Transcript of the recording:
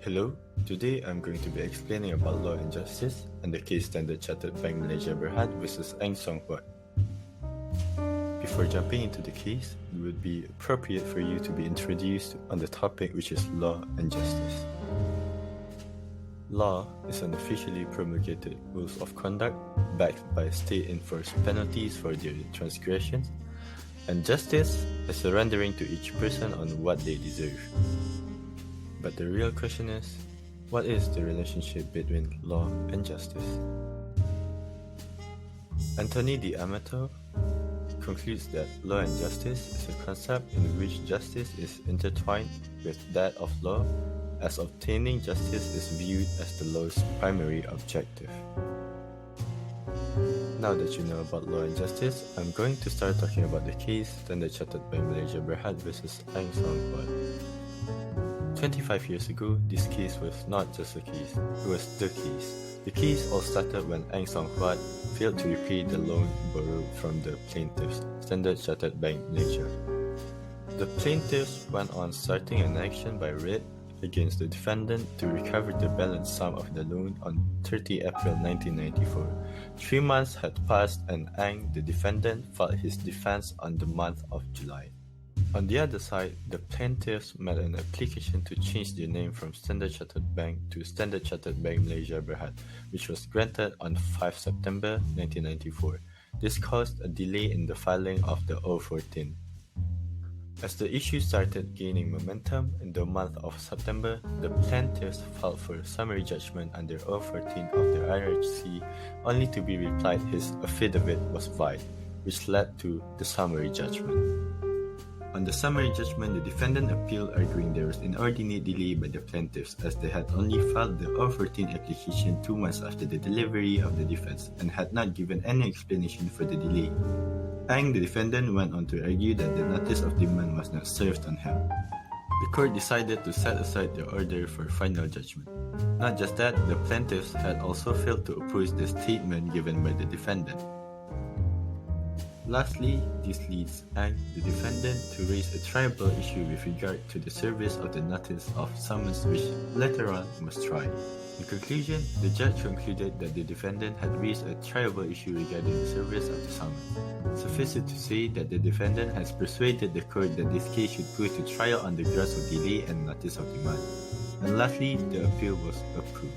Hello, today I'm going to be explaining about law and justice and the case Standard Chartered Bank Malaysia Berhad versus Huat. Before jumping into the case, it would be appropriate for you to be introduced on the topic, which is law and justice. Law is an officially promulgated rules of conduct backed by state-enforced penalties for their transgressions, and justice is a rendering to each person on what they deserve. But the real question is, what is the relationship between law and justice? Anthony D'Amato concludes that law and justice is a concept in which justice is intertwined with that of law, as obtaining justice is viewed as the law's primary objective. Now that you know about law and justice, I'm going to start talking about the case Standard Chartered Bank Malaysia Berhad versus Huat. 25 years ago, this case was not just a case, it was the case. The case all started when Huat failed to repay the loan borrowed from the plaintiffs, Standard Chartered Bank Malaysia. The plaintiffs went on starting an action by writ against the defendant to recover the balance sum of the loan on 30 April 1994. 3 months had passed and Ang, the defendant, filed his defense on the month of July. On the other side, the plaintiffs made an application to change their name from Standard Chartered Bank to Standard Chartered Bank Malaysia Berhad, which was granted on 5 September 1994. This caused a delay in the filing of the O14. As the issue started gaining momentum in the month of September, the plaintiffs filed for summary judgment under O14 of the RHC, only to be replied his affidavit was void, which led to the summary judgment. On the summary judgment, the defendant appealed, arguing there was inordinate delay by the plaintiffs as they had only filed the O14 application 2 months after the delivery of the defense and had not given any explanation for the delay. Ang, the defendant, went on to argue that the notice of demand was not served on him. The court decided to set aside the order for final judgment. Not just that, the plaintiffs had also failed to oppose the statement given by the defendant. Lastly, this leads Ang, the defendant, to raise a triable issue with regard to the service of the notice of summons, which later on was tried. In conclusion, the judge concluded that the defendant had raised a triable issue regarding the service of the summons. Suffice it to say that the defendant has persuaded the court that this case should go to trial on the grounds of delay and notice of demand. And lastly, the appeal was approved.